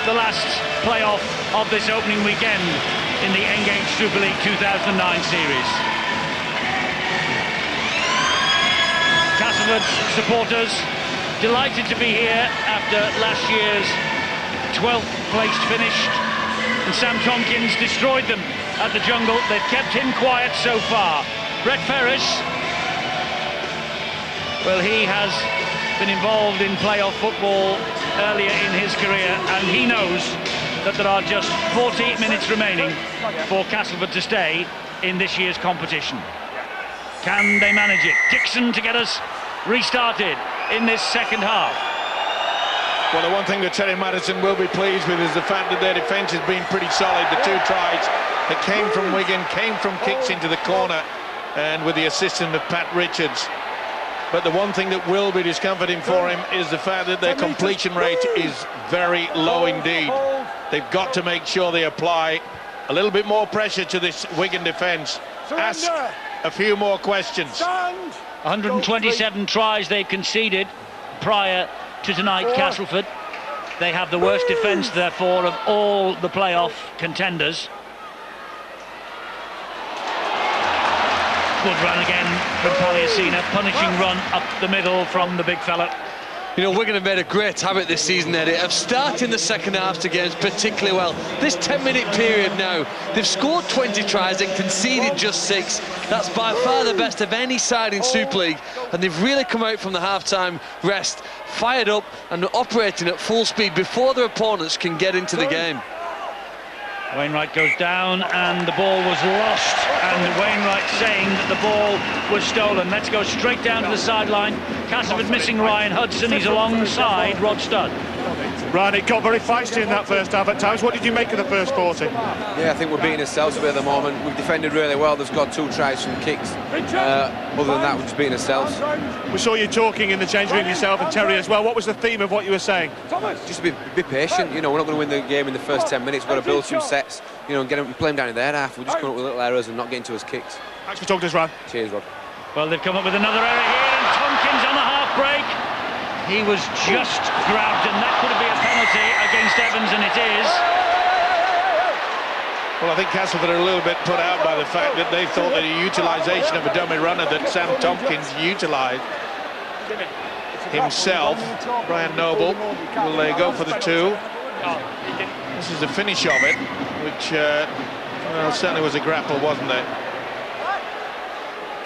the last playoff of this opening weekend in the Engage Super League 2009 series. Castleford supporters delighted to be here after last year's 12th placed finish, and Sam Tompkins destroyed them at the Jungle. They've kept him quiet so far. Brett Ferris, well, he has been involved in playoff football earlier in his career, and he knows that there are just 40 minutes remaining for Castleford to stay in this year's competition. Can they manage it? Dixon to get us restarted in this second half. Well, the one thing that Terry Madison will be pleased with is the fact that their defence has been pretty solid. The two tries that came from Wigan came from kicks into the corner, and with the assistance of Pat Richards. But the one thing that will be discomforting for him is the fact that their completion rate is very low indeed. They've got to make sure they apply a little bit more pressure to this Wigan defence. Ask a few more questions. 127 tries they've conceded prior to tonight, Castleford. They have the worst defence, therefore, of all the playoff contenders. Good run again from Palliasina, punishing run up the middle from the big fella. You know, Wigan have made a great habit this season, Eddie, of starting the second halves to games particularly well. This 10-minute period now, they've scored 20 tries and conceded just 6. That's by far the best of any side in Super League, and they've really come out from the half-time rest fired up and operating at full speed before their opponents can get into the game. Wainwright goes down and the ball was lost, and Wainwright saying that the ball was stolen. Let's go straight down to the sideline. Castleford missing Ryan Hudson. He's alongside Rod Studd. Ryan, it got very feisty in that first half at times. What did you make of the first 40? Yeah, I think we're beating ourselves a bit at the moment. We've defended really well. There's got 2 tries from kicks. Other than that, we're just beating ourselves. We saw you talking in the change room yourself and Terry as well. What was the theme of what you were saying? Just be patient. You know, we're not going to win the game in the first 10 minutes. We've got to build some sets, you know, and get them, play them down in their half. We're just coming up with little errors and not getting to us kicks. Thanks for talking to us, Ryan. Cheers, Rod. Well, they've come up with another error here, and Tompkins on the half break. He was just grabbed, and that could be a penalty against Evans, and it is. Well, I think Castleford are a little bit put out by the fact that they thought that a utilisation of a dummy runner that Sam Tompkins utilised himself. Brian Noble, will they go for the 2? This is the finish of it, which well, certainly was a grapple, wasn't it?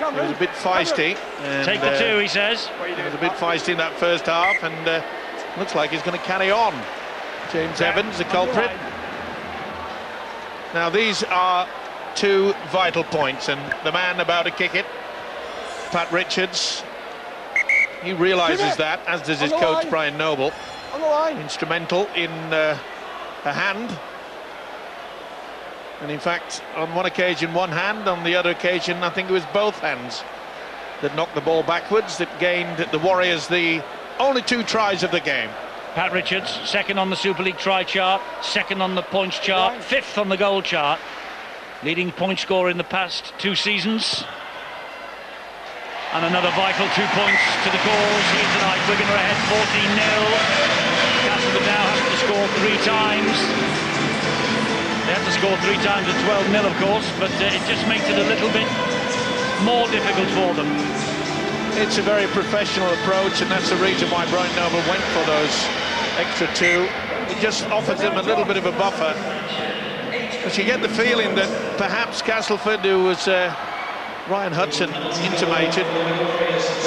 It was a bit feisty. And, take the 2, he says. It was a bit feisty in that first half, and looks like he's going to carry on. James Evans, the culprit. Now, these are 2 vital points, and the man about to kick it, Pat Richards, he realises that, as does his coach, Brian Noble. Instrumental in a hand. And in fact, on one occasion, one hand, on the other occasion, I think it was both hands that knocked the ball backwards, that gained the Warriors the only 2 tries of the game. Pat Richards, second on the Super League try chart, second on the points chart, 5th on the goal chart. Leading point scorer in the past 2 seasons. And another vital 2 points to the cause here tonight. Wigan are ahead 14-0. Castleford now has to score 3 times. They have to score 3 times at 12-0, of course, but it just makes it a little bit more difficult for them. It's a very professional approach, and that's the reason why Brian Noble went for those extra 2. It just offers them a little bit of a buffer. But you get the feeling that perhaps Castleford, who was Ryan Hudson intimated,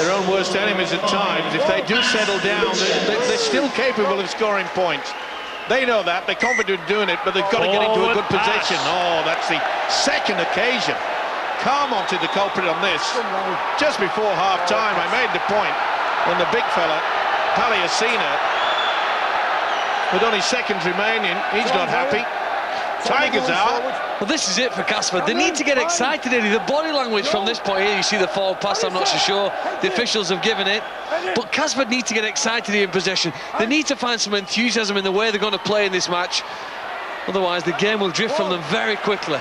their own worst enemies at times, if they do settle down, they're still capable of scoring points. They know that, they're confident of doing it, but they've got to get into a good position. Oh, that's the second occasion. Calm onto the culprit on this. Just before half-time, I made the point when the big fella, Palliasina, with only seconds remaining, he's not happy. Tigers out. Well, this is it for Castleford. They need to get excited, Eddie. The body language from this point here, you see the forward pass, I'm not so sure the officials have given it. But Castleford need to get excited here in possession. They need to find some enthusiasm in the way they're going to play in this match. Otherwise, the game will drift from them very quickly.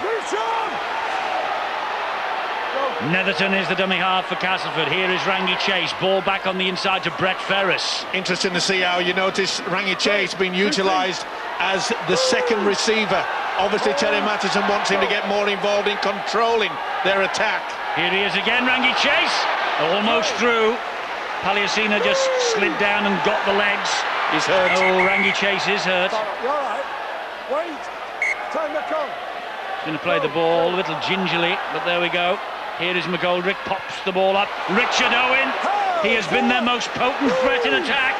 Netherton is the dummy half for Castleford. Here is Rangi Chase. Ball back on the inside to Brett Ferris. Interesting to see how you notice Rangi Chase being utilised as the second receiver. Obviously, Terry Mattison wants him to get more involved in controlling their attack. Here he is again, Rangi Chase. Almost through. Palliasina just slid down and got the legs. He's hurt. Oh, Rangi Chase is hurt. You're all right. Wait. Time to come. He's going to play the ball a little gingerly, but there we go. Here is McGoldrick, pops the ball up. Richard Owen, he has been their most potent threat in attack.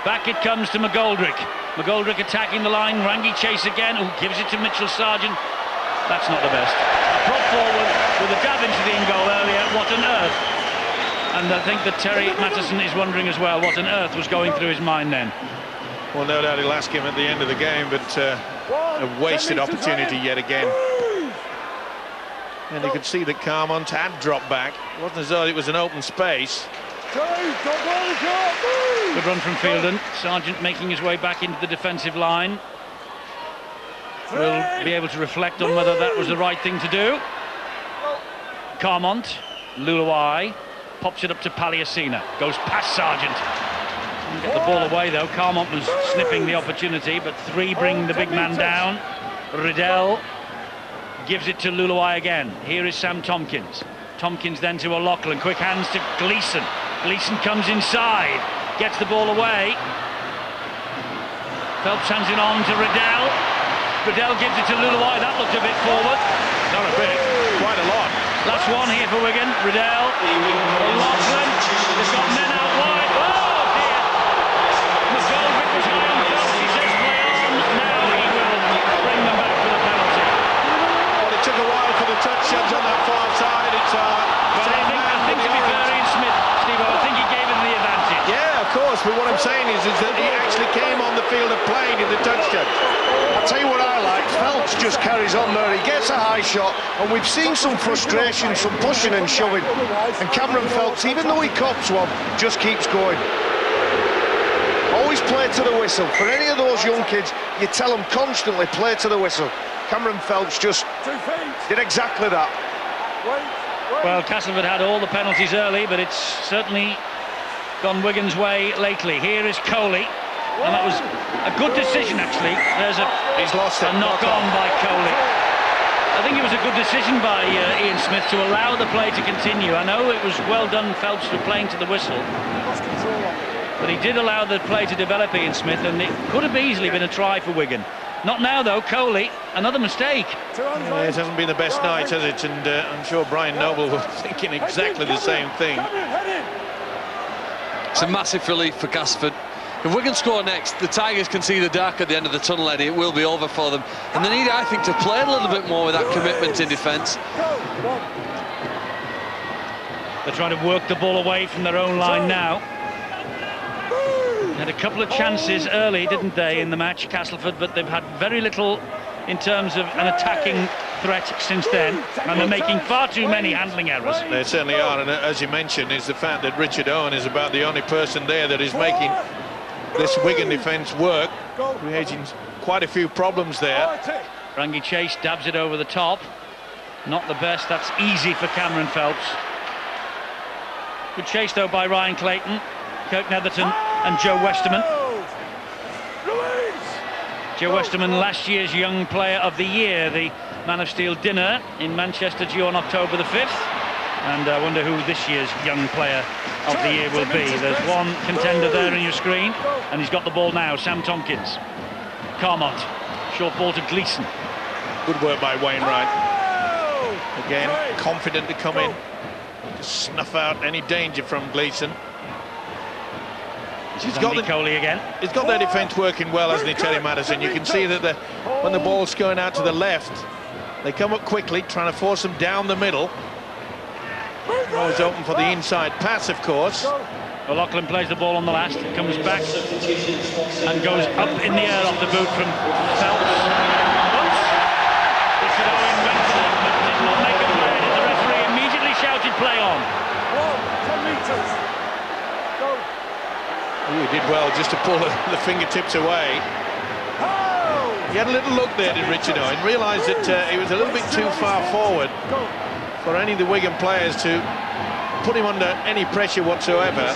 Back it comes to McGoldrick. McGoldrick attacking the line. Rangi Chase again, who gives it to Mitchell Sargent. That's not the best. Prop forward with a dab into the in-goal earlier. What on earth? And I think that Terry Mattison is wondering as well what on earth was going through his mind then. Well, no doubt he'll ask him at the end of the game, but a wasted opportunity yet again. And you could see that Carmont had dropped back. It wasn't as though it was an open space. Good run from Fielden. Sargent making his way back into the defensive line. Will be able to reflect on whether that was the right thing to do. Carmont, Luluai, pops it up to Palliasina. Goes past Sargent. Didn't get the ball away though. Carmont was sniffing the opportunity, but three bring the big man down. Riddell gives it to Luluai again. Here is Sam Tompkins. Tompkins then to O'Loughlin. Quick hands to Gleeson. Gleeson comes inside. Gets the ball away. Phelps hands it on to Riddell. Riddell gives it to Luluai. That looked a bit forward. Not a bit, quite a lot. Last one here for Wigan. Riddell. O'Loughlin. They've got men out wide. Oh dear. McGoldrick was high on Phelps. He says play on. Now he will bring them back for the penalty. Well, it took a while for the touch shots on that far side. It's Well, I think to be fair, Ian Smith, Steve, I think he gave him the advantage. Yeah, of course, but what I'm saying is that he actually came on the field of play in the touch shot. I'll tell you what I like, Phelps just carries on there, he gets a high shot, and we've seen some frustration, some pushing and shoving, and Cameron Phelps, even though he cops one, just keeps going. Always play to the whistle. For any of those young kids, you tell them constantly, play to the whistle. Cameron Phelps just did exactly that. Well, Castleford had all the penalties early, but it's certainly gone Wigan's way lately. Here is Coley, and that was a good decision actually. There's He's lost it. a knock on by Coley. I think it was a good decision by Ian Smith to allow the play to continue. I know it was well done, Phelps, for playing to the whistle, but he did allow the play to develop, Ian Smith, and it could have easily been a try for Wigan. Not now though. Coley, another mistake. Yeah, it hasn't been the best night, has it? And I'm sure Brian Noble was thinking exactly the same thing. It's a massive relief for Castleford. If Wigan score next, the Tigers can see the dark at the end of the tunnel, Eddie. It will be over for them. And they need, I think, to play a little bit more with that commitment in defence. They're trying to work the ball away from their own line now. Had a couple of chances early, didn't they, in the match, Castleford, but they've had very little in terms of an attacking threat since then, and they're making far too many handling errors. They certainly are, and as you mentioned, is the fact that Richard Owen is about the only person there that is making this Wigan defence work, creating quite a few problems there. Rangi Chase dabs it over the top. Not the best, that's easy for Cameron Phelps. Good chase though by Ryan Clayton, Kirk Netherton and Joe Westerman. Joe Westerman, last year's Young Player of the Year, the Man of Steel dinner in Manchester due on October the 5th. And I wonder who this year's Young Player of the Year will be. There's one contender there on your screen, and he's got the ball now, Sam Tompkins. Carmont, short ball to Gleeson. Good work by Wainwright. Again, confident to come in, to snuff out any danger from Gleeson. He's got Coley again. He's got their defence working well, hasn't he, Terry Mattison? You can see that when the ball's going out to the left, they come up quickly, trying to force them down the middle. Always open for the inside pass, of course. O'Loughlin plays the ball on the last, comes back and goes up in the air off the boot from Phelps. Oops. Richard Owen went for that, but did not make a play. The referee immediately shouted play on. 10 metres. He did well just to pull the fingertips away. He had a little look there, did Richard Owen, realised that he was a little bit too far forward for any of the Wigan players to put him under any pressure whatsoever.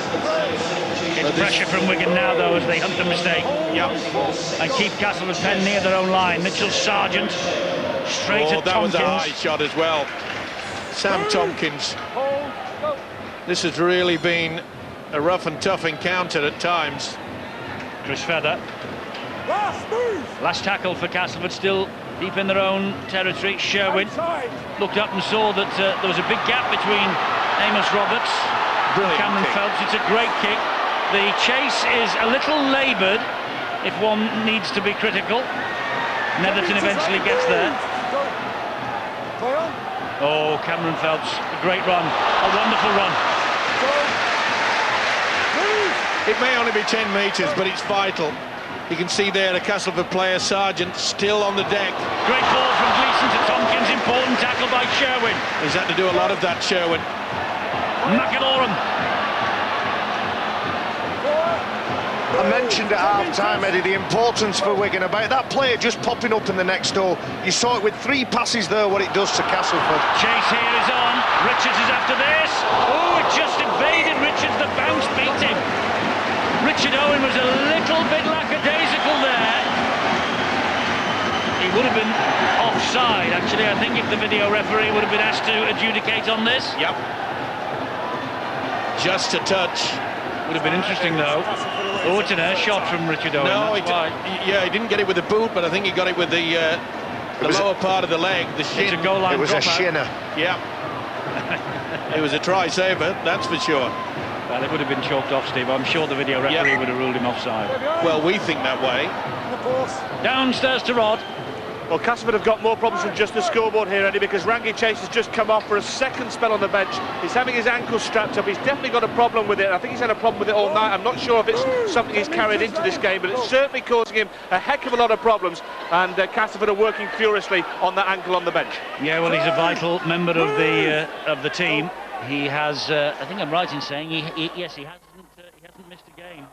It's pressure from Wigan now, though, as they hunt the mistake. Yeah. And keep Castleford Pen near their own line. Mitchell Sargent straight at that Tompkins. was a high shot as well. Sam Tompkins. This has really been a rough and tough encounter at times. Chris Feather. Last tackle for Castleford, still deep in their own territory. Sherwin looked up and saw that there was a big gap between Amos Roberts and Cameron kick. Phelps. It's a great kick. The chase is a little laboured, if one needs to be critical. Netherton eventually gets there. Oh, Cameron Phelps, a great run, a wonderful run. It may only be 10 metres, but it's vital. You can see there a Castleford player, Sargent, still on the deck. Great ball from Gleeson to Tompkins, important tackle by Sherwin. He's had to do a lot of that, Sherwin. McIlorum. I mentioned at half-time, Eddie, the importance for Wigan about that player just popping up in the next goal. You saw it with 3 passes there, what it does to Castleford. Chase here is on. Richards is after this. Oh, it just evaded Richards. The bounce beat him. Richard Owen was a little bit lackadaisical there. He would have been offside, actually. I think if the video referee would have been asked to adjudicate on this. Yep. Just a touch. Would have been interesting, though. Oh, it's an air shot from Richard Owen. No, That's he didn't get it with the boot, but I think he got it with the lower part of the leg, the shin. It's a goal line It was a dropout. shinner. Yeah. It was a try saver, that's for sure. Well, it would have been chalked off, Steve. I'm sure the video referee would have ruled him offside. Well, we think that way. Downstairs to Rod. Well, Castleford have got more problems than just the scoreboard here, Eddie, because Rangi Chase has just come off for a second spell on the bench. He's having his ankle strapped up. He's definitely got a problem with it. I think he's had a problem with it all night. I'm not sure if it's something he's carried into this game, but it's certainly causing him a heck of a lot of problems. And Castleford are working furiously on that ankle on the bench. Yeah, well, he's a vital member of the team. He has, I think I'm right in saying, he hasn't missed a game.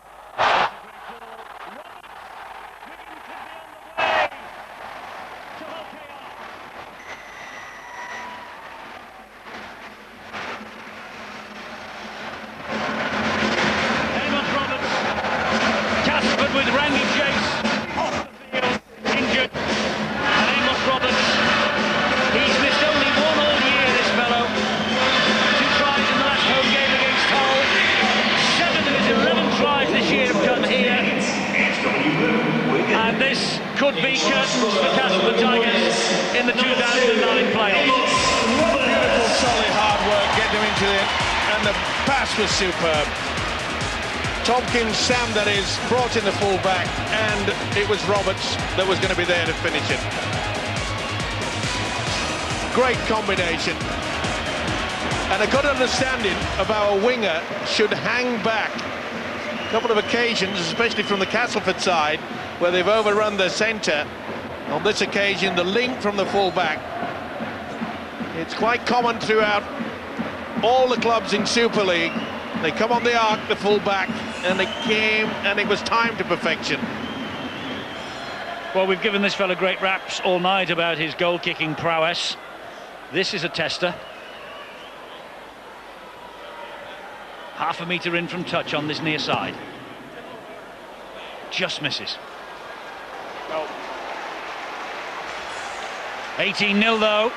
With Rangi Chase off the field, injured, and Amos Roberts, he's missed only 1 all year, this fellow. 2 tries in the last home game against Hull. 7 of his 11 tries this year have come here. And this could be curtains for Castleford Tigers in the 2009 playoffs. Beautiful, solid, hard work, getting him into it, and the pass was superb. Tompkins, Sam that is, brought in the full-back, and it was Roberts that was going to be there to finish it. Great combination. And a good understanding of how a winger should hang back. A couple of occasions, especially from the Castleford side, where they've overrun their centre. On this occasion, the link from the full-back. It's quite common throughout all the clubs in Super League. They come on the arc, the full-back, and they came, and it was timed to perfection. Well, we've given this fella great raps all night about his goal-kicking prowess. This is a tester. Half a metre in from touch on this near side. Just misses. 18-0 though.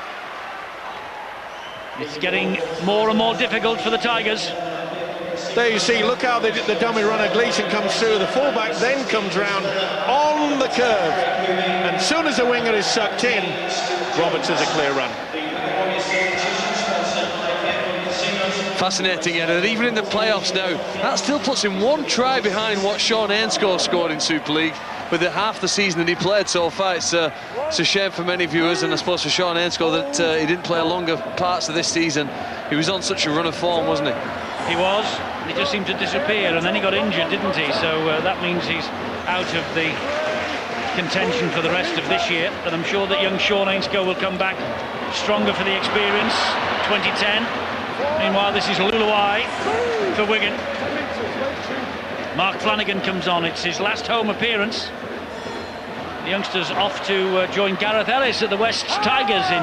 It's getting more and more difficult for the Tigers. There you see, look how the dummy runner Gleeson comes through. The fullback then comes round on the curve. And as soon as the winger is sucked in, Roberts has a clear run. Fascinating, Ed, and even in the playoffs now, that still puts him 1 try behind what Sean Ainscough scored in Super League with half the season that he played so far. It's a shame for many viewers, and I suppose for Sean Ainscough, that he didn't play longer parts of this season. He was on such a run of form, wasn't he? He was. He just seemed to disappear, and then he got injured, didn't he? So that means he's out of the contention for the rest of this year. And I'm sure that young Sean Ainscough will come back stronger for the experience. 2010. Meanwhile, this is Luluai for Wigan. Mark Flanagan comes on. It's his last home appearance. The youngster's off to join Gareth Ellis at the West Tigers in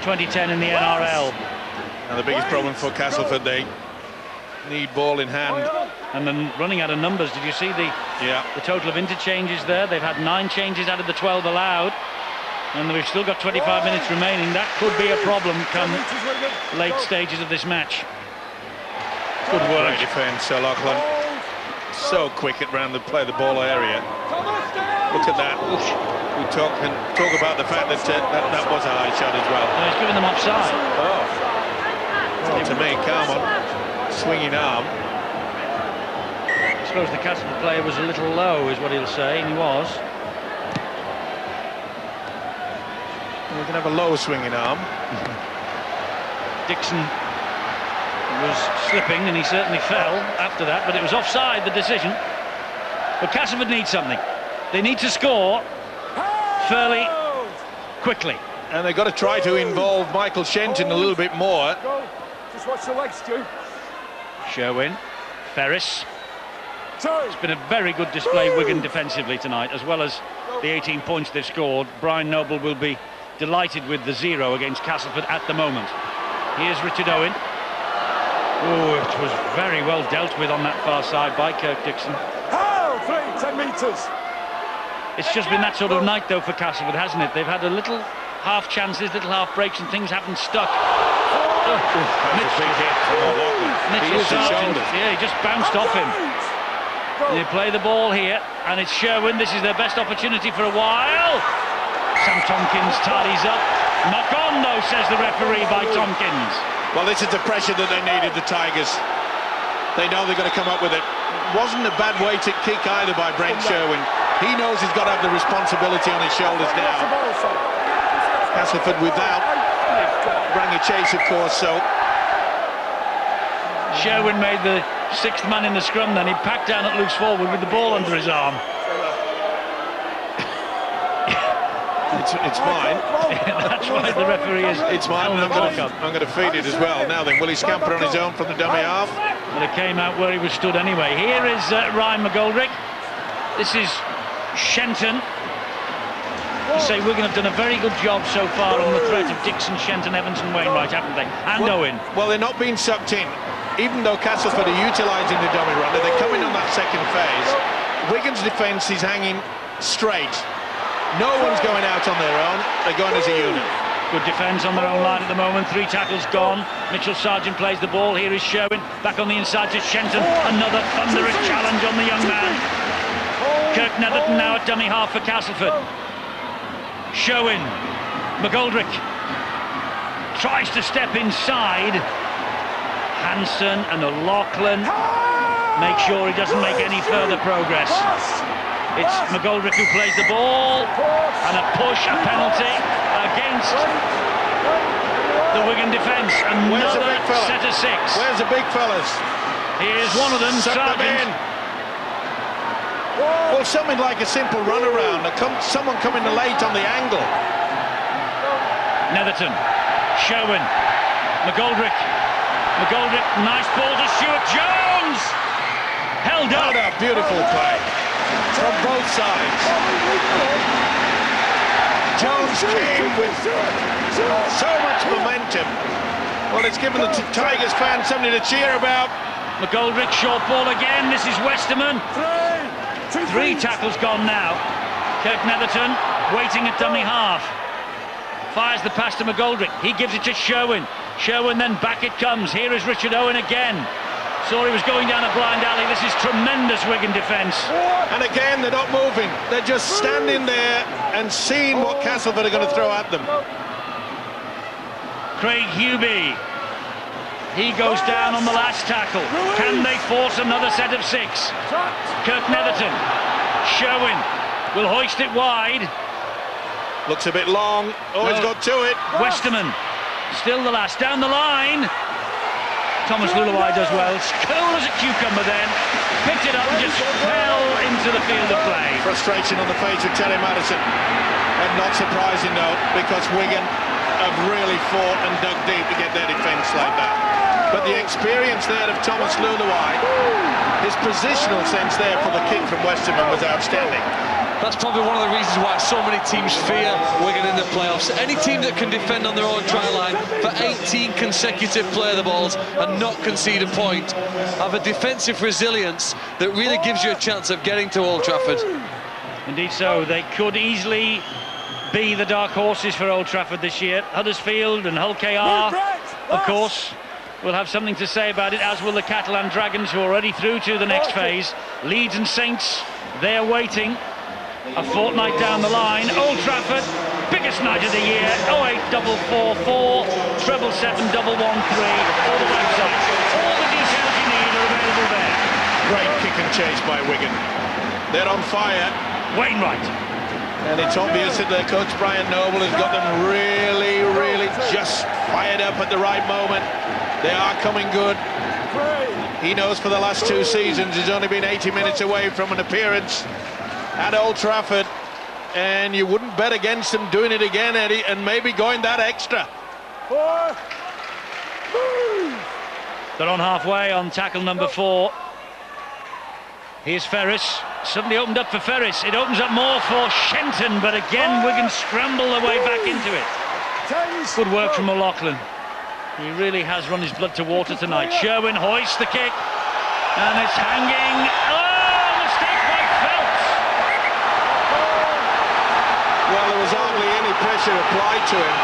2010 in the NRL. And the biggest problem for Castleford, they need ball in hand And then running out of numbers. Did you see the total of interchanges there? They've had 9 changes out of the 12 allowed, and we've still got 25 minutes remaining. That could be a problem come late stages of this match. Good work. Great defence, O'Loughlin. So quick at round the play the ball area. Look at that. We talk about the fact that that was a high shot as well. No, he's given them offside. Oh. Well, to me, Carmon, swinging arm. I suppose the Castleford player was a little low, is what he'll say, and he was. We can have a low swinging arm. Dixon was slipping, and he certainly fell after that, but it was offside, the decision. But Castleford need something. They need to score fairly quickly. And they've got to try to involve Michael Shenton a little bit more. Just watch the legs, Stu. Sherwin, Ferris. It's been a very good display, Wigan, defensively tonight, as well as the 18 points they've scored. Brian Noble will be delighted with the 0 against Castleford at the moment. Here's Richard Owen. Oh, it was very well dealt with on that far side by Kirk Dixon. 10 metres. It's just been that sort of night, though, for Castleford, hasn't it? They've had a little half chances, little half breaks, and things haven't stuck. Mitchell Sargent, he just bounced off him. They play the ball here, and it's Sherwin. This is their best opportunity for a while. Sam Tompkins tidies up. Knock on, though, says the referee by Tompkins. Well, this is the pressure that they needed, the Tigers. They know they've got to come up with it. Wasn't a bad way to kick either by Brent Sherwin. He knows he's got to have the responsibility on his shoulders now. Castleford without Rangi Chase, of course, so... Sherwin made the 6th man in the scrum then. He packed down at loose forward with the ball under his arm. It's mine. That's why the referee is... It's mine, and I'm going to feed it as well. Now then, will he scamper on his own from the dummy half? But it came out where he was stood anyway. Here is Ryan McGoldrick. This is Shenton. You say Wigan have done a very good job so far on the threat of Dixon, Shenton, Evans and Wainwright, haven't they? And Owen. Well, they're not being sucked in. Even though Castleford are utilising the dummy runner, they're coming on that second phase. Wigan's defence is hanging straight. No one's going out on their own. They're going as a unit. Good defence on their own line at the moment. 3 tackles gone. Mitchell Sargent plays the ball. Here is Sherwin. Back on the inside to Shenton. Another thunderous challenge on the young man. Kirk Netherton now at dummy half for Castleford. Sherwin. McGoldrick tries to step inside. Hansen and O'Loughlin make sure he doesn't make any further progress. It's McGoldrick who plays the ball, and a push, a penalty against the Wigan defence. Another set of 6. Where's the big fellas? Here's one of them, Sargent. Well, something like a simple run around. Someone coming late on the angle. Netherton, Sherwin, McGoldrick, nice ball to Stuart Jones. Held up. Beautiful play from both sides. Jones came with so much momentum. Well, it's given the Tigers fans something to cheer about. McGoldrick, short ball again. This is Westerman. 3 tackles gone now. Kirk Netherton waiting at dummy half. Fires the pass to McGoldrick. He gives it to Sherwin. Sherwin, then back it comes. Here is Richard Owen again. Saw he was going down a blind alley. This is tremendous Wigan defence. And again, they're not moving. They're just standing there and seeing what Castleford are going to throw at them. Craig Hubie. He goes down on the last tackle. Can they force another set of 6? Kirk Netherton. Sherwin will hoist it wide. Looks a bit long. Oh, he's got to it. Westerman. Still the last. Down the line. Thomas Luluai does well. It's cool as a cucumber then. Picked it up and just fell into the field of play. Frustration on the face of Terry Madison. And not surprising, though, because Wigan have really fought and dug deep to get their defence like that. But the experience there of Thomas Luluai, his positional sense there for the kick from Westerman was outstanding. That's probably one of the reasons why so many teams fear Wigan in the playoffs. Any team that can defend on their own try line for 18 consecutive play the balls and not concede a point have a defensive resilience that really gives you a chance of getting to Old Trafford. Indeed so. They could easily be the dark horses for Old Trafford this year. Huddersfield and Hull KR, of course, will have something to say about it, as will the Catalan Dragons, who are already through to the next phase. Leeds and Saints, they're waiting a fortnight down the line. Old Trafford, biggest night of the year. 08444 777 113, or the website. All the details you need are available there. Great kick and chase by Wigan. They're on fire. Wainwright. And it's obvious that their coach Brian Noble has got them really just fired up at the right moment. They are coming good. He knows for the last 2 seasons he's only been 80 minutes away from an appearance at Old Trafford, and you wouldn't bet against them doing it again, Eddie, and maybe going that extra. They're on halfway on tackle number 4. Here's Ferris. Suddenly opened up for Ferris. It opens up more for Shenton, but again Wigan scramble their way back into it. Good work from O'Loughlin. He really has run his blood to water tonight. Sherwin hoists the kick, and it's hanging. Oh, mistake by Phelps. Well, there was hardly any pressure applied to him.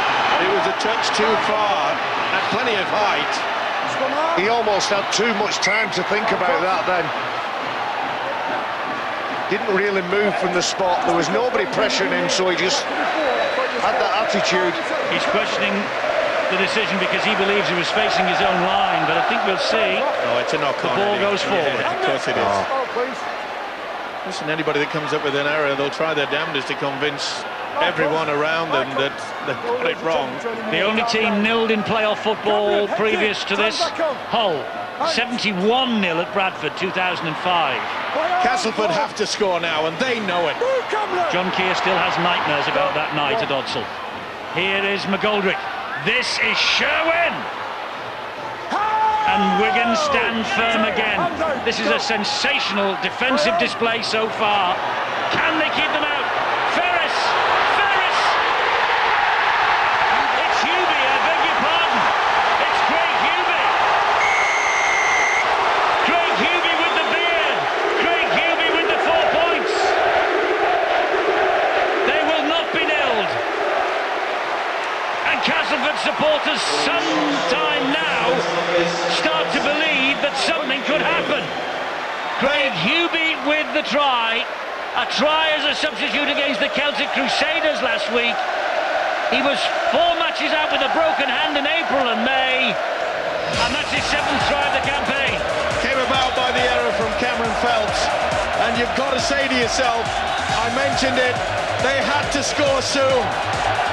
It was a touch too far, at plenty of height. He almost had too much time to think about that then. Didn't really move from the spot. There was nobody pressuring him, so he just had that attitude. He's questioning the decision because he believes he was facing his own line, but I think we'll see. Oh, it's a knock-on. The ball goes forward. Yeah, of course it is. Listen, anybody that comes up with an error, they'll try their damnedest to convince everyone around them that they've got it wrong. The only team nilled in playoff football previous to this, Hull. 71-0 at Bradford, 2005. Castleford have to score now, and they know it. John Keir still has nightmares about that night at Odsal. Here is McGoldrick. This is Sherwin. And Wigan stand firm again. This is a sensational defensive display so far. Can they keep them out? Ferris! Ferris! It's Hubie, I beg your pardon. It's Craig Hubie. Craig Hubie with the beard. Craig Hubie with the 4 points. They will not be nilled. And Castleford supporters sometime now start to believe that something could happen. Craig Hubie with the try. A try as a substitute against the Celtic Crusaders last week. He was 4 matches out with a broken hand in April and May, and that's his 7th try of the campaign. Came about by the error from Cameron Phelps, and you've got to say to yourself, I mentioned it, they had to score soon,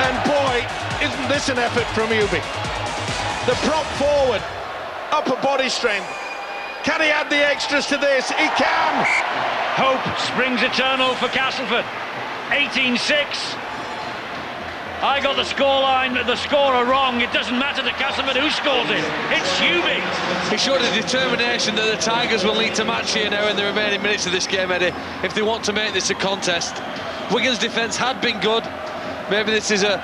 and boy, isn't this an effort from Hubie. The prop forward, upper body strength. Can he add the extras to this? He can! Hope springs eternal for Castleford. 18-6. I got the scoreline, the scorer wrong. It doesn't matter to Castleford who scores it. It's Hubie. He showed a determination that the Tigers will need to match here now in the remaining minutes of this game, Eddie, if they want to make this a contest. Wigan's defence had been good. Maybe this is a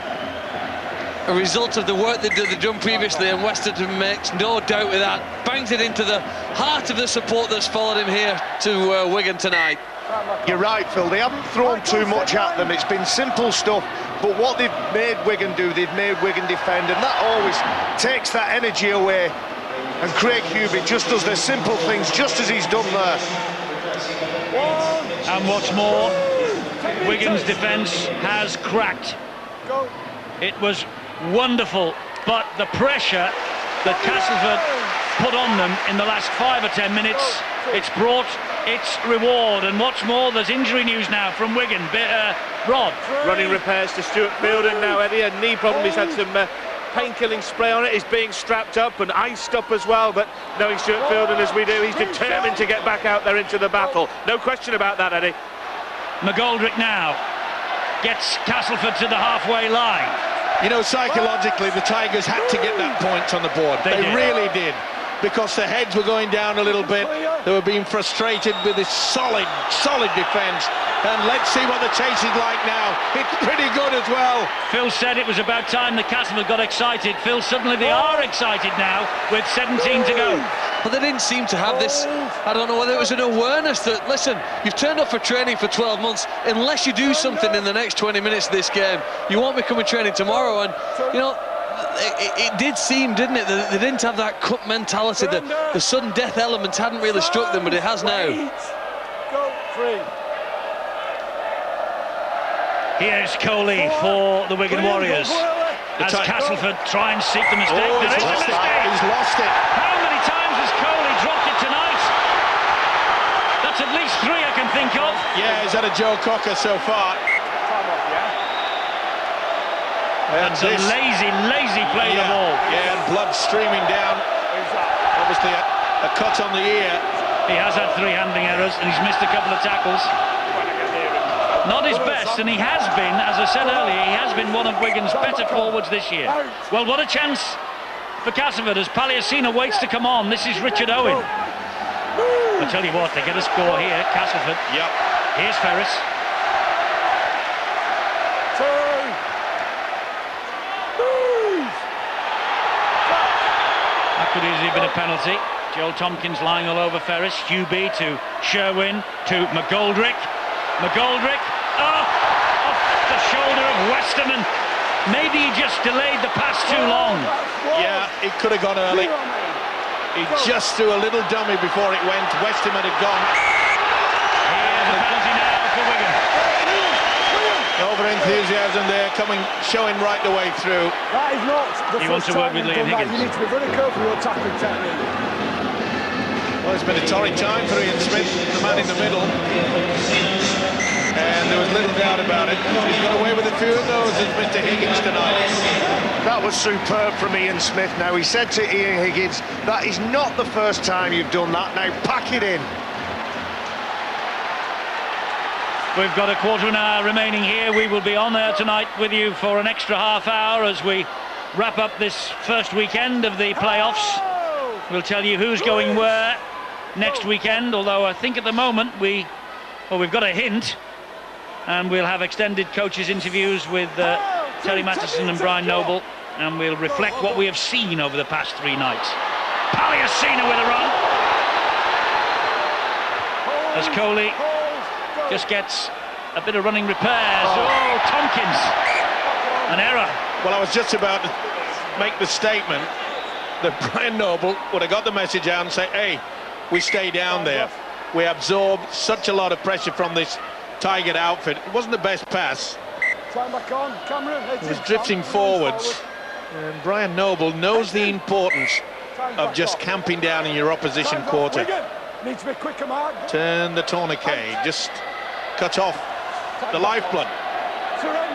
result of the work they've done previously, and Westerton makes no doubt with that. Bangs it into the heart of the support that's followed him here to Wigan tonight. You're right, Phil. They haven't thrown too much at them. It's been simple stuff, but what they've made Wigan do, they've made Wigan defend, and that always takes that energy away. And Craig Hubie just does the simple things, just as he's done there. And what's more, Wigan's defence has cracked. It was wonderful, but the pressure that Castleford put on them in the last 5 or 10 minutes, it's brought its reward. And what's more, there's injury news now from Wigan. Rod. Running repairs to Stuart Fielden now, Eddie. A knee problem, he's had some pain-killing spray on it. He's being strapped up and iced up as well, but knowing Stuart Fielden as we do, he's determined to get back out there into the battle. No question about that, Eddie. McGoldrick now gets Castleford to the halfway line. You know, psychologically, the Tigers had to get that point on the board. They really did, because their heads were going down a little bit. They were being frustrated with this solid defence. And let's see what the chase is like now. It's pretty good as well. Phil said it was about time that Castleford got excited. Phil, suddenly they are excited now with 17 to go. But they didn't seem to have this, I don't know whether it was an awareness that, listen, you've turned up for training for 12 months, unless you do something in the next 20 minutes of this game, you won't be coming training tomorrow. And, you know, it did seem, didn't it, that they didn't have that cup mentality, the sudden death element hadn't really struck them, but it has now. Go, 3. Here's Coley for the Wigan Warriors. As Castleford try and seek the mistake. Oh, There is a mistake. He's lost it. How many times has Coley dropped it tonight? That's at least 3 I can think of. Yeah, he's had a Joe Cocker so far. That's a lazy play of the ball. Yeah, and blood streaming down. Obviously a cut on the ear. He has had 3 handling errors and he's missed a couple of tackles. Not his best, and he has been, as I said earlier, he has been one of Wigan's better forwards this year. Well, what a chance for Castleford as Palliasina waits to come on. This is Richard Owen. I tell you what, they get a score here, Castleford. Yep. Here's Ferris. 2. That could easily have been a penalty. Joel Tompkins lying all over Ferris. Hugh to Sherwin to McGoldrick. McGoldrick, off the shoulder of Westerman. Maybe he just delayed the pass too long. Yeah, he could have gone early. He just threw a little dummy before it went. Westerman had gone. Here's a penalty now for Wigan. Over-enthusiasm there, showing right the way through. That is not the He wants to work with Liam Higgins. You need to be very careful with your tackling technique. Well, it's been a torrid time for Ian Smith, the man in the middle. And there was little doubt about it. He's got away with a few of those as Mr. Higgins tonight. That was superb from Ian Smith. Now, he said to Ian Higgins, that is not the first time you've done that. Now, pack it in. We've got a quarter of an hour remaining here. We will be on there tonight with you for an extra half hour as we wrap up this first weekend of the playoffs. We'll tell you who's going where next weekend, although I think at the moment we've got a hint, and we'll have extended coaches' interviews with Terry Matheson and Brian Noble, and we'll reflect what we have seen over the past 3 nights. Palliasina with a run as Coley just gets a bit of running repairs. Oh, Tompkins, an error. Well, I was just about to make the statement that Brian Noble would have got the message out and say, hey, we stay down there. We absorbed such a lot of pressure from this Tiger outfit. It wasn't the best pass. Back on, Cameron. It was drifting forwards. And Brian Noble knows the importance of just camping down in your opposition quarter. Need to be quicker, Mark. Turn the tourniquet, just cut off the lifeblood.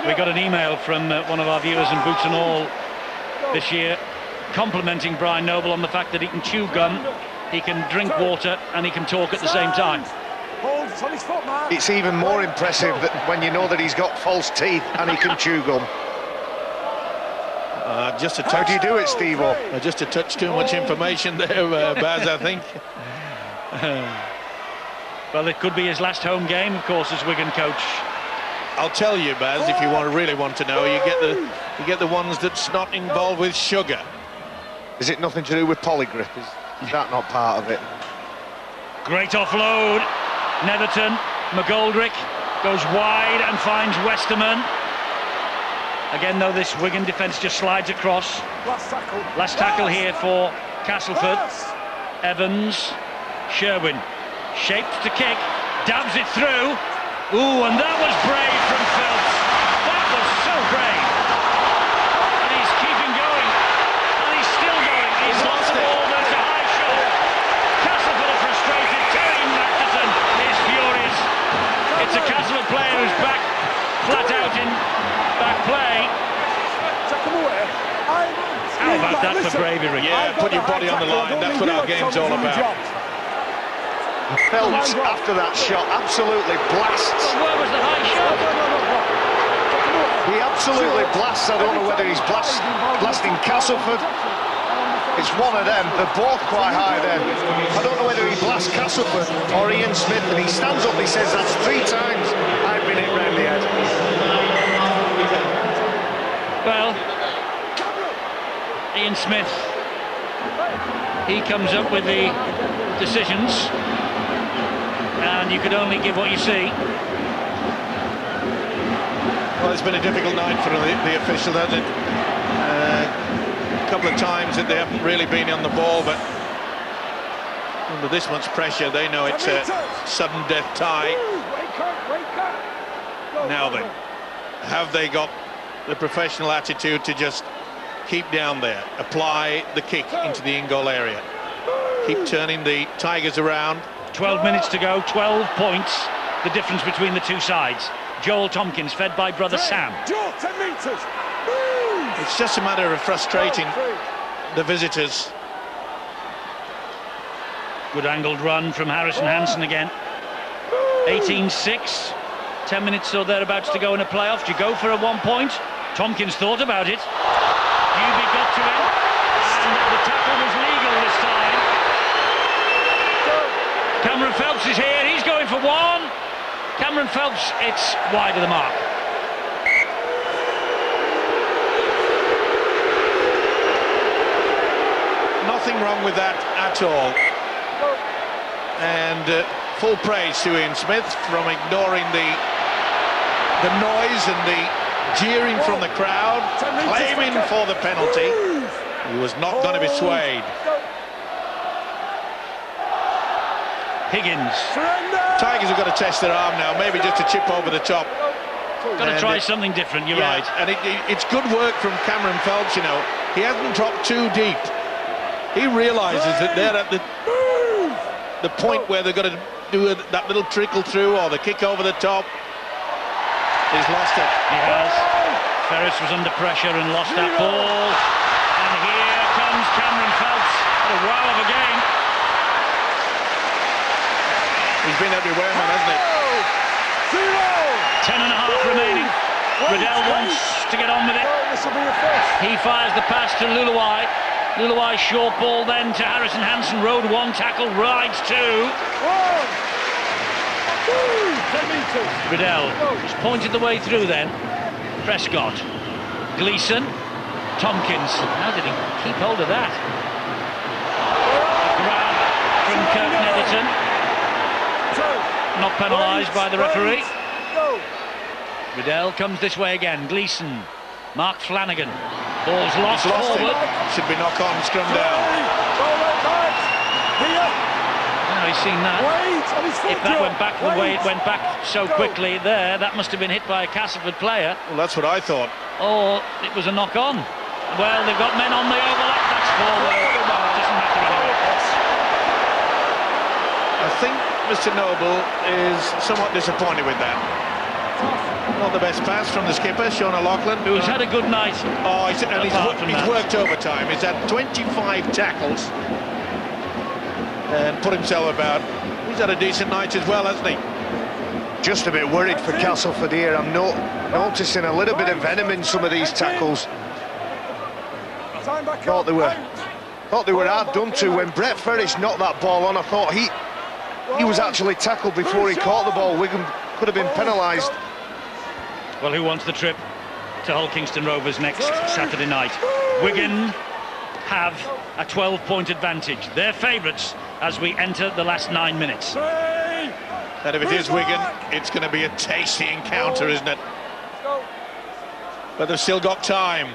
We got an email from one of our viewers in Boots and All this year, complimenting Brian Noble on the fact that he can chew gum, he can drink water, and he can talk at the same time. It's even more impressive that when you know that he's got false teeth and he can chew gum. Just a How touch. do you do it, Steve-O? Just a touch too much information there, Baz, I think. Well, it could be his last home game, of course, as Wigan coach. I'll tell you, Baz, if you really want to know, you get the ones that's not involved with sugar. Is it nothing to do with polygrip? Is that not part of it? Great offload. Netherton, McGoldrick goes wide and finds Westerman. Again, though, this Wigan defence just slides across. Last tackle here for Castleford. Evans, Sherwin, shaped to kick, dabs it through. Ooh, and that was brave from Phelps. That was so brave. And he's keeping going. And he's still going. He's lost the ball. There's a high shot. Castleford are frustrated. Terry Matheson is furious. It's a Castleford player who's back flat out in back play. How about that for bravery? Yeah, put your body on the line. That's what our game's all about. Phelps, after that shot, absolutely blasts. Well, where was the high shot? He absolutely blasts. I don't know whether he's blasting Castleford. It's one of them. They're both quite high then. I don't know whether he blasts Castleford or Ian Smith, and he stands up and he says that's 3 times. Smith, he comes up with the decisions, and you could only give what you see. Well, it's been a difficult night for the official, hasn't it? A couple of times that they haven't really been on the ball, but under this much pressure, they know it's a sudden death tie. Now then, have they got the professional attitude to just keep down there, apply the kick into the in-goal area, keep turning the Tigers around? 12 minutes to go, 12 points, the difference between the two sides. Joel Tompkins fed by brother Sam. Joel, 10 metres. It's just a matter of frustrating the visitors. Good angled run from Harrison Hansen again. 18-6, 10 minutes or thereabouts to go in a playoff. Do you go for a 1 point? Tompkins thought about it. Newby got to him, and the tackle was legal this time. Cameron Phelps is here, he's going for one. Cameron Phelps, it's wide of the mark. Nothing wrong with that at all. And full praise to Ian Smith from ignoring the noise and the jeering from the crowd, claiming for the penalty. He was not going to be swayed. Higgins. Tigers have got to test their arm now, maybe just a chip over the top. Got to try something different, you're right. And it's good work from Cameron Phelps, you know. He hasn't dropped too deep. He realises that they're at the point where they've got to do that little trickle through or the kick over the top. He's lost it. He has. Ferris was under pressure and lost that ball. And here comes Cameron Phelps. What a wow of a game. He's been everywhere, man, hasn't he? 10 and a half remaining. Riddell wants to get on with it. He fires the pass to Luluai. Luluai short ball then to Harrison Hansen. Road one tackle, rides two. Riddell just pointed the way through then. Prescott. Gleeson. Tompkins. How did he keep hold of that? A grab from Kirk Netherton. Not penalised by the referee. Riddell comes this way again. Gleeson. Mark Flanagan. Ball's lost forward. Should be knock on, scrum down. Oh, he's seen that. If that went back the way it went back so quickly there, that must have been hit by a Castleford player. Well, that's what I thought. Or it was a knock on. Well, they've got men on the overlap. That's forward. It doesn't matter anyway. I think Mr. Noble is somewhat disappointed with that. Not the best pass from the skipper, Sean O'Loughlin, who's had a good night. Oh, he's worked overtime. He's had 25 tackles and put himself about. He's had a decent night as well, hasn't he? Just a bit worried for Castleford here. I'm noticing a little bit of venom in some of these tackles. Thought they were hard done to. When Brett Ferris knocked that ball on, I thought he was actually tackled before he caught the ball. Wigan could have been penalised. Well, who wants the trip to Hull Kingston Rovers next Saturday night? Wigan have a 12-point advantage. They're favourites as we enter the last 9 minutes. And if it is Wigan, it's going to be a tasty encounter, isn't it? But they've still got time.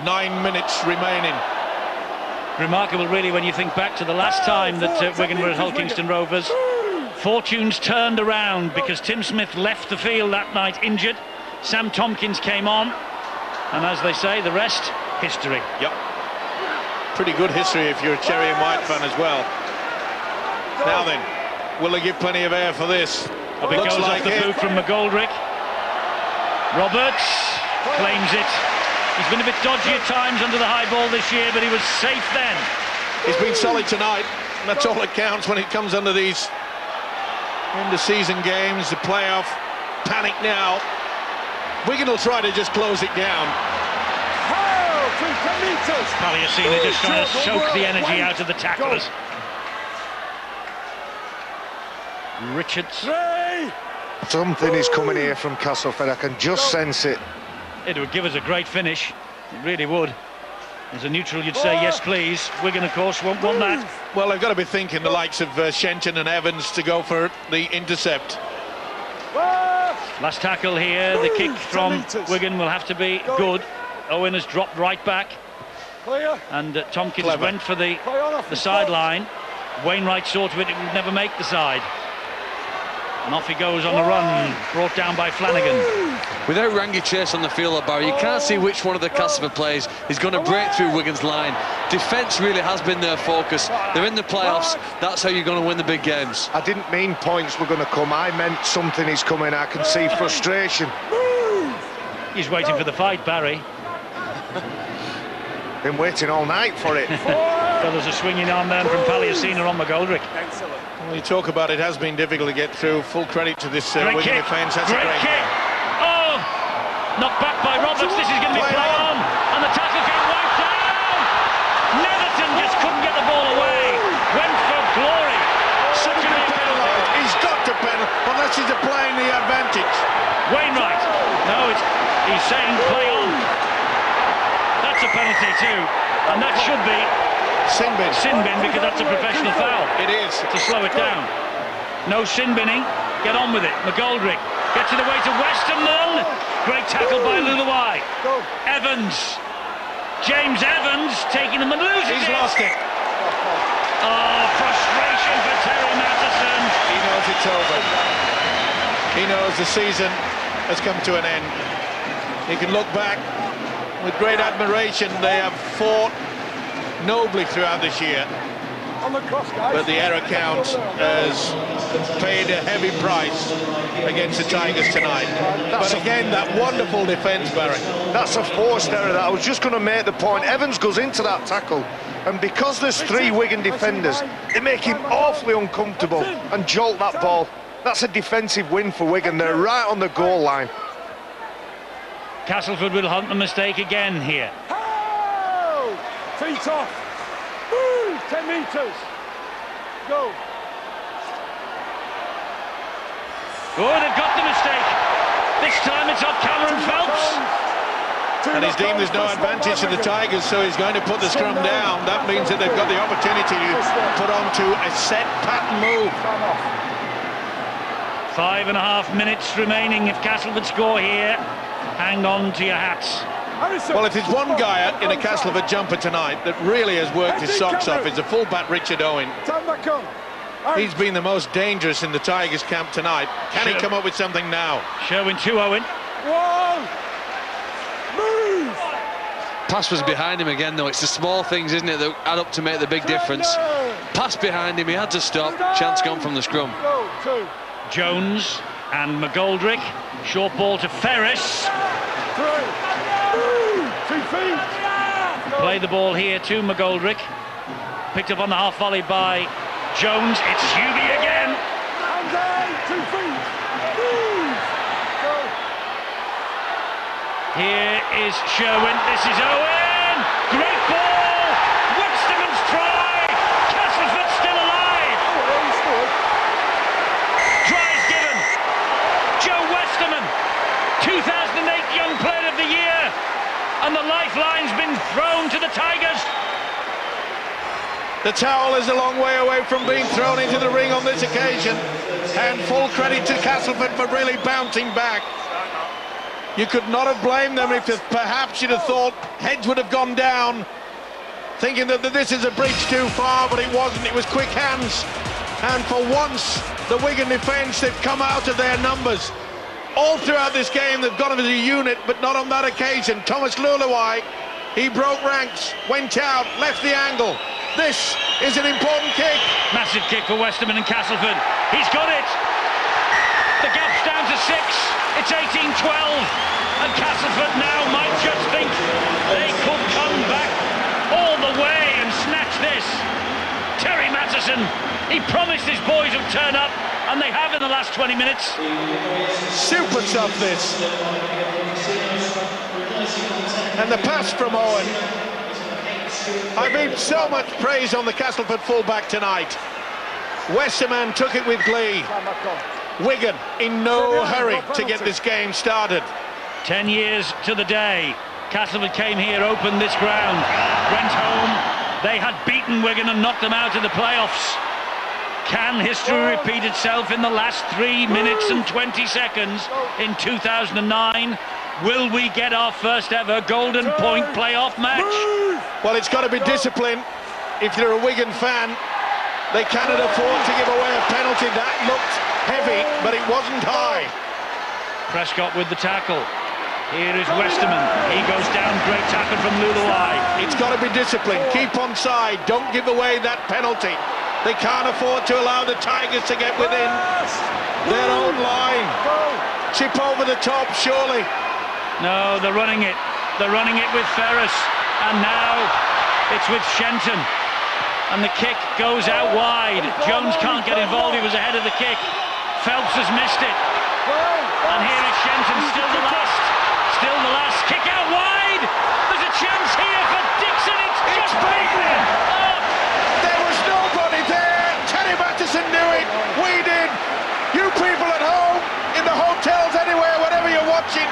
9 minutes remaining. Remarkable, really, when you think back to the last time that Wigan were at Hull Kingston Rovers. Fortunes turned around because Tim Smith left the field that night injured. Sam Tompkins came on, and as they say, the rest, history. Yep. Pretty good history if you're a Cherry and White fan as well. Now then, will they give plenty of air for this? Up it goes off the boot from McGoldrick. Roberts claims it. He's been a bit dodgy at times under the high ball this year, but he was safe then. He's been solid tonight, and that's all that counts when it comes under these end-of-season games, the playoff panic now. Wigan will try to just close it down. Palliasina just trying to soak the energy out of the tacklers. Richards. Something is coming here from Castleford. I can just sense it. It would give us a great finish. It really would. As a neutral, you'd say yes, please. Wigan, of course, won't want that. Well, they've got to be thinking the likes of Shenton and Evans to go for the intercept. Last tackle here. The kick from Wigan will have to be good. Owen has dropped right back. And Tompkins went for the sideline. Wainwright saw to it would never make the side. And off he goes on the run, brought down by Flanagan. Without Rangi Chase on the field, Barry, you can't see which one of the Castleford players is going to break through Wigan's line. Defence really has been their focus. They're in the playoffs. That's how you're going to win the big games. I didn't mean points were going to come. I meant something is coming. I can see frustration. He's waiting for the fight, Barry. Been waiting all night for it. Fellas are swinging on then from Palliasina on McGoldrick. Well, you talk about it has been difficult to get through. Full credit to this Wigan defence. That's great a great kick. Oh, knocked back by Roberts. This is going to be play on, and the tackle came wiped down. Netherton just couldn't get the ball away. Went for glory. Such a big penalty. He's got to penalty unless he's playing the advantage. Wainwright. No, he's saying play on. That's a penalty too, and that should be sin bin because that's a professional foul. It is. To slow it down. No sin binning. Get on with it. McGoldrick gets it away to Westerman. Great tackle by Luluai. Evans. James Evans taking him and losing He's it. lost it. Oh, frustration for Terry Matheson. He knows it's over. He knows the season has come to an end. He can look back with great admiration. They have fought nobly throughout this year, but the error count has paid a heavy price against the Tigers tonight. But again, that wonderful defence, Barry. That's a forced error. I was just going to make the point. Evans goes into that tackle, and because there's three Wigan defenders, they make him awfully uncomfortable and jolt that ball. That's a defensive win for Wigan. They're right on the goal line. Castleford will hunt the mistake again here. Feet off. Move. 10 metres. Go. Oh, they've got the mistake. This time it's off Cameron Phelps. And he's deemed there's no advantage to the Tigers, so he's going to put the scrum down. That means that they've got the opportunity to put on to a set pattern move. 5.5 minutes remaining. If Castleford score here, hang on to your hats. Well, if there's one guy in a Castleford jumper tonight that really has worked his socks off, it's the fullback Richard Owen. He's been the most dangerous in the Tigers camp tonight. Can he come up with something now? Sherwin to Owen. Move. Pass was behind him again, though. It's the small things, isn't it, that add up to make the big difference. Pass behind him, he had to stop. Chance gone from the scrum. Jones and McGoldrick. Short ball to Ferris. 2 feet. Play the ball here to McGoldrick. Picked up on the half volley by Jones. It's Hubie again. And then 2 feet. Move. Go. Here is Sherwin. This is Owen. Great ball. Westerman's try. Castleford still alive. Try is given. Joe Westerman, 2008 Young Player of the Year. And the lifeline's been thrown to the Tigers. The towel is a long way away from being thrown into the ring on this occasion. And full credit to Castleford for really bouncing back. You could not have blamed them if perhaps you'd have thought heads would have gone down, thinking that this is a bridge too far, but it wasn't. It was quick hands. And for once, the Wigan defence, they've come out of their numbers. All throughout this game, they've gone as a unit, but not on that occasion. Thomas Luluai, he broke ranks, went out, left the angle. This is an important kick. Massive kick for Westerman and Castleford. He's got it. The gap's down to 6. It's 18-12. And Castleford now might just think they could come back all the way and snatch this. Terry Matheson, he promised his boys would turn up, and they have in the last 20 minutes. Super tough, this. And the pass from Owen. I've been so much praise on the Castleford fullback tonight. Westerman took it with glee. Wigan in no hurry to get this game started. 10 years to the day. Castleford came here, opened this ground, went home. They had beaten Wigan and knocked them out of the playoffs. Can history repeat itself in the last 3 minutes and 20 seconds in 2009? Will we get our first ever Golden Point playoff match? Well, it's got to be discipline. If you're a Wigan fan, they cannot afford to give away a penalty. That looked heavy, but it wasn't high. Prescott with the tackle. Here is Westerman. He goes down. Great tackle from Luluai. It's got to be discipline. Keep on side. Don't give away that penalty. They can't afford to allow the Tigers to get within their own line. Chip over the top, surely. No, they're running it. They're running it with Ferris. And now it's with Shenton. And the kick goes out wide. Jones can't get involved. He was ahead of the kick. Phelps has missed it. And here is Shenton, still the last. Still the last. Kick out wide. There's a chance here for Dixon. It's just beaten. Oh. There was nobody there. Terry Matteson knew it. We did. You people at home, in the hotels, anywhere, whatever you're watching,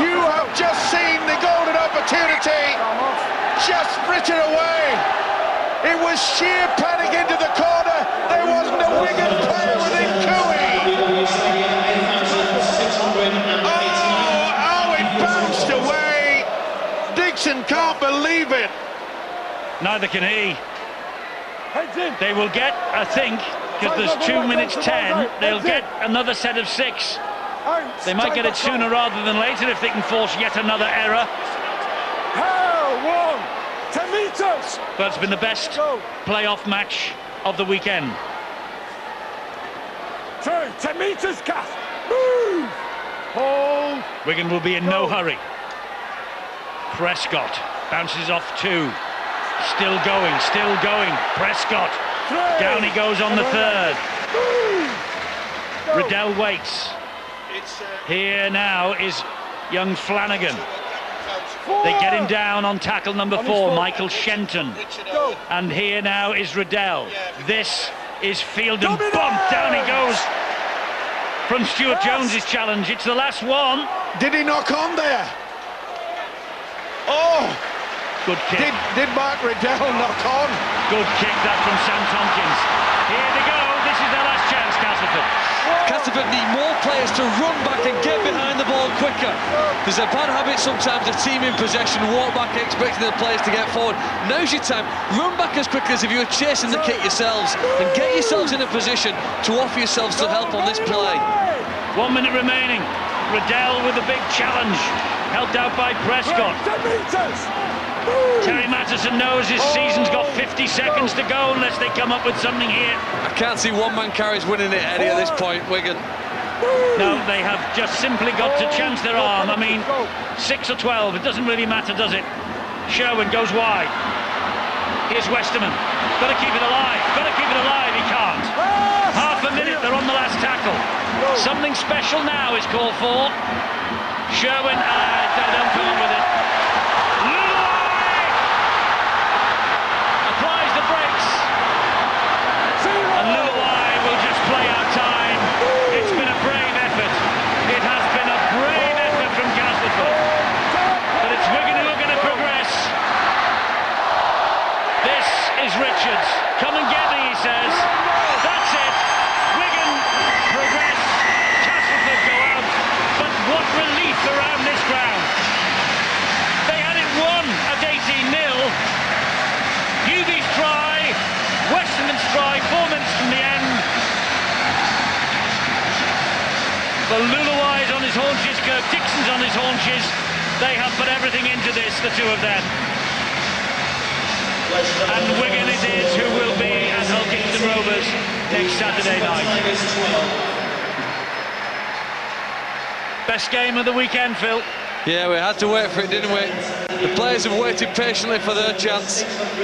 you have just seen the golden opportunity just frittered away. It was sheer panic into the corner. There wasn't a Wigan player within cooey. Oh, it bounced away. Dixon can't believe it. Neither can he. They will get, I think, because there's 2 minutes 10, they'll get another set of 6. They might get it sooner rather than later if they can force yet another error. 10 metres! But it's been the best playoff match of the weekend. 10 metres, Cass! Move! Hold! Wigan will be in no hurry. Prescott bounces off 2. Still going, still going. Prescott. Down he goes on the 3rd. Riddell waits. Here now is young Flanagan. They get him down on tackle number 4, Michael Shenton. And here now is Riddell. This is Fielden. Bump, down he goes from Stuart Jones's challenge. It's the last one. Did he knock on there? Oh! Good kick. Did Mark Riddell knock on? Good kick that from Sam Tompkins. Here they go. This is their last chance, Castleford. Castleford need more players to run back and get behind the ball quicker. There's a bad habit sometimes of team in possession, walk back expecting the players to get forward. Now's your time. Run back as quickly as if you were chasing the kick yourselves and get yourselves in a position to offer yourselves some help on this play. 1 minute remaining. Riddell with a big challenge, helped out by Prescott. 10 metres! Terry Matteson knows his season's got 50 seconds to go unless they come up with something here. I can't see one-man carries winning it, Eddie, at this point, Wigan. No, they have just simply got to chance their arm. I mean, 6 or 12, it doesn't really matter, does it? Sherwin goes wide. Here's Westerman. Got to keep it alive. Got to keep it alive. He can't. Half a minute, they're on the last tackle. Something special now is called for. Sherwin, don't come on with it. Applies the brakes. And Luluai will just play out time. It's been a brave effort. It has been a brave effort from Castleford. But it's Wigan who are going to progress. This is Richards. Come and get me, he says. That's it. Wigan progress. Castleford go out. But what relief around this ground. They had it won at 18-0. Newby's try, Westerman's try, 4 minutes from the end. The Luluai's on his haunches, Kirk Dixon's on his haunches. They have put everything into this, the two of them. And Wigan it is who will be at Hull Kingston Rovers next Saturday night. Best game of the weekend, Phil. Yeah, we had to wait for it, didn't we? The players have waited patiently for their chance,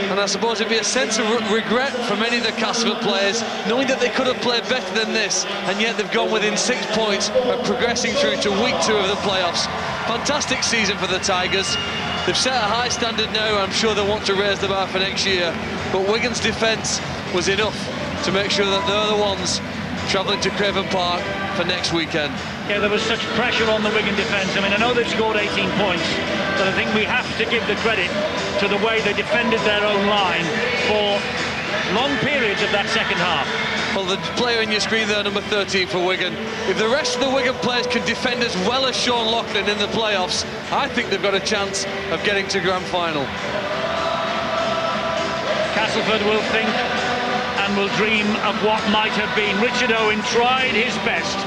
and I suppose it'd be a sense of regret for many of the Castleford players, knowing that they could have played better than this, and yet they've gone within 6 points of progressing through to week 2 of the playoffs. Fantastic season for the Tigers. They've set a high standard now. I'm sure they want to raise the bar for next year, but Wigan's defence was enough to make sure that they're the ones travelling to Craven Park for next weekend. Yeah, there was such pressure on the Wigan defence. I mean, I know they've scored 18 points, but I think we have to give the credit to the way they defended their own line for long periods of that second half. Well, the player in your screen there, number 13 for Wigan. If the rest of the Wigan players can defend as well as Sean Loughlin in the playoffs, I think they've got a chance of getting to grand final. Castleford will think and will dream of what might have been. Richard Owen tried his best.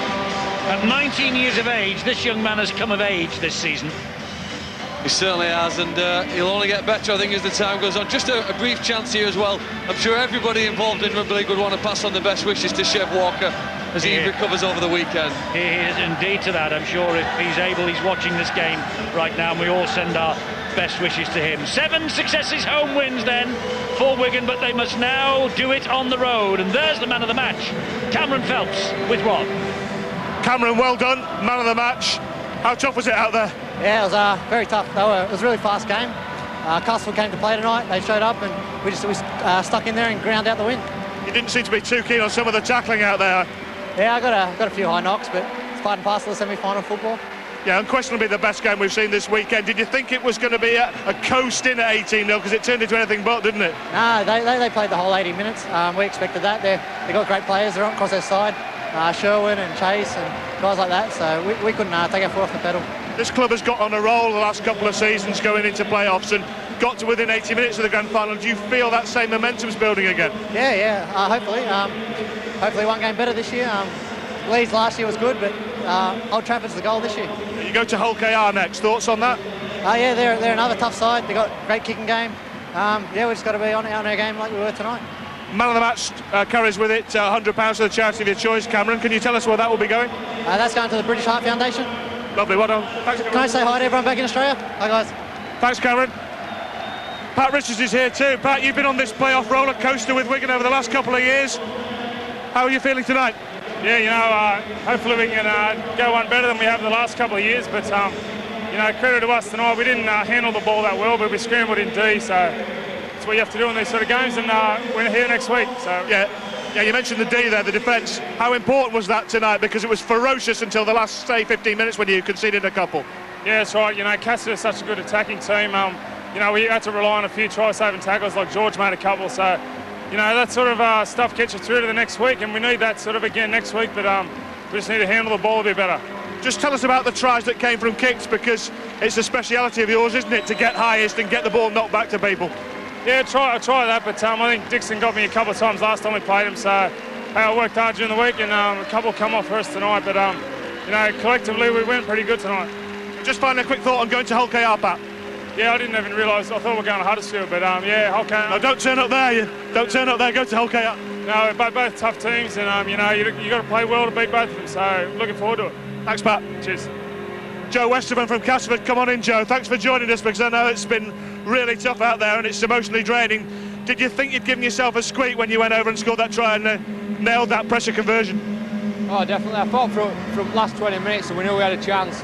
At 19 years of age, this young man has come of age this season. He certainly has, and he'll only get better, I think, as the time goes on. Just a brief chance here as well. I'm sure everybody involved in rugby league would want to pass on the best wishes to Chev Walker as he recovers over the weekend. He is indeed to that. I'm sure if he's able, he's watching this game right now, and we all send our best wishes to him. 7 successive home wins then for Wigan, but they must now do it on the road. And there's the man of the match, Cameron Phelps, with Rob. Cameron, well done, man of the match. How tough was it out there? Yeah, it was very tough. It was a really fast game. Castleford came to play tonight. They showed up and we stuck in there and ground out the win. You didn't seem to be too keen on some of the tackling out there. Yeah, I got a few high knocks, but it's part and parcel of semi-final football. Yeah, unquestionably the best game we've seen this weekend. Did you think it was going to be a coast in at 18-0, because it turned into anything but, didn't it? No, they played the whole 80 minutes. We expected that. They got great players. They're across their side. Sherwin and Chase and guys like that, so we couldn't take our foot off the pedal. This club has got on a roll the last couple of seasons going into playoffs and got to within 80 minutes of the grand final. Do you feel that same momentum's building again? Yeah, hopefully. Hopefully one game better this year. Leeds last year was good, but Old Trafford's the goal this year. You go to Hull KR next. Thoughts on that? Yeah, they're another tough side. They've got a great kicking game. Yeah, we just got to be on our game like we were tonight. Man of the match carries with it £100 to the charity of your choice. Cameron, can you tell us where that will be going? That's going to the British Heart Foundation. Lovely, well done. Thanks, Can I say hi to everyone back in Australia? Hi, guys. Thanks, Cameron. Pat Richards is here too. Pat, you've been on this playoff roller coaster with Wigan over the last couple of years. How are you feeling tonight? Yeah, you know, hopefully we can go one better than we have the last couple of years. But, you know, credit to us tonight. We didn't handle the ball that well, but we scrambled in D, so that's what you have to do in these sort of games, and we're here next week. So yeah, you mentioned the D there, the defence. How important was that tonight? Because it was ferocious until the last, say, 15 minutes when you conceded a couple. Yeah, that's right. You know, Castleford is such a good attacking team. You know, we had to rely on a few try-saving tackles, like George made a couple. So, you know, that sort of stuff gets you through to the next week, and we need that sort of again next week. But we just need to handle the ball a bit better. Just tell us about the tries that came from kicks, because it's a speciality of yours, isn't it, to get highest and get the ball knocked back to people? Yeah, I try that, but I think Dixon got me a couple of times last time we played him, so I worked hard during the week, and a couple come off for us tonight, but you know, collectively we went pretty good tonight. Just finally a quick thought on going to Hull KR, Pat. Yeah, I didn't even realise, I thought we were going to Huddersfield, but yeah, Hull KR. No, don't turn up there, don't turn up there, go to Hull KR. No, both tough teams, and you know, you got to play well to beat both of them, so looking forward to it. Thanks, Pat. Cheers. Joe Westerman from Castleford, come on in, Joe. Thanks for joining us, because I know it's been really tough out there and it's emotionally draining. Did you think you'd given yourself a squeak when you went over and scored that try and nailed that pressure conversion? Oh, definitely. I thought from last 20 minutes, and we knew we had a chance.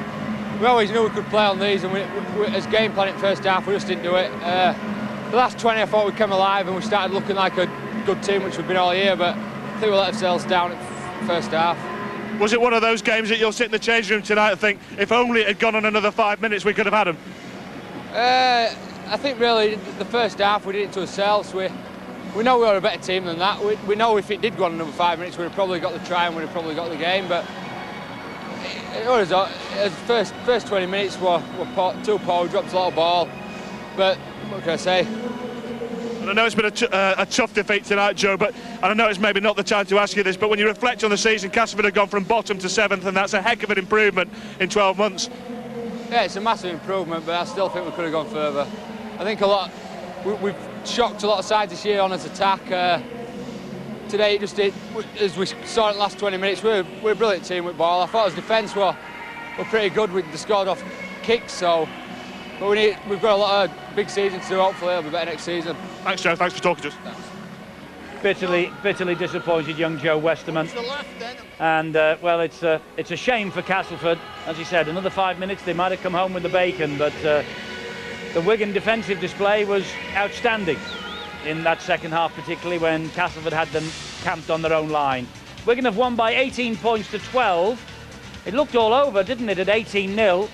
We always knew we could play on these, and we as game plan it first half, we just didn't do it. The last 20, I thought we came alive and we started looking like a good team, which we've been all year, but I think we let ourselves down at first half. Was it one of those games that you'll sit in the change room tonight and think, if only it had gone on another 5 minutes, we could have had them? I think really the first half we did it to ourselves. We know we were a better team than that. We know if it did go on another 5 minutes, we'd have probably got the try and we'd have probably got the game. But first 20 minutes were too poor. We dropped a lot of ball. But what can I say? And I know it's been a tough defeat tonight, Joe, and I know it's maybe not the time to ask you this, but when you reflect on the season, Castleford have gone from bottom to 7th, and that's a heck of an improvement in 12 months. Yeah, it's a massive improvement, but I still think we could have gone further. I think we've shocked a lot of sides this year on its attack. Today, as we saw in the last 20 minutes, we're a brilliant team with ball. I thought as defence we're pretty good. We scored off kicks, but we've got a lot of big seasons to do. Hopefully it'll be better next season. Thanks, Joe. Thanks for talking to us. Thanks. Bitterly disappointed young Joe Westerman. And well, it's a shame for Castleford. As he said, another 5 minutes they might have come home with the bacon, but the Wigan defensive display was outstanding in that second half, particularly when Castleford had them camped on their own line. Wigan have won by 18 points to 12. It looked all over, didn't it, at 18-0,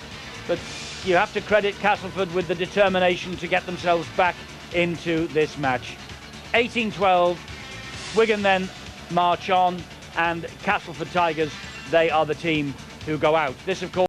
but you have to credit Castleford with the determination to get themselves back into this match. 18-12, Wigan then march on, and Castleford Tigers, they are the team who go out. This, of course,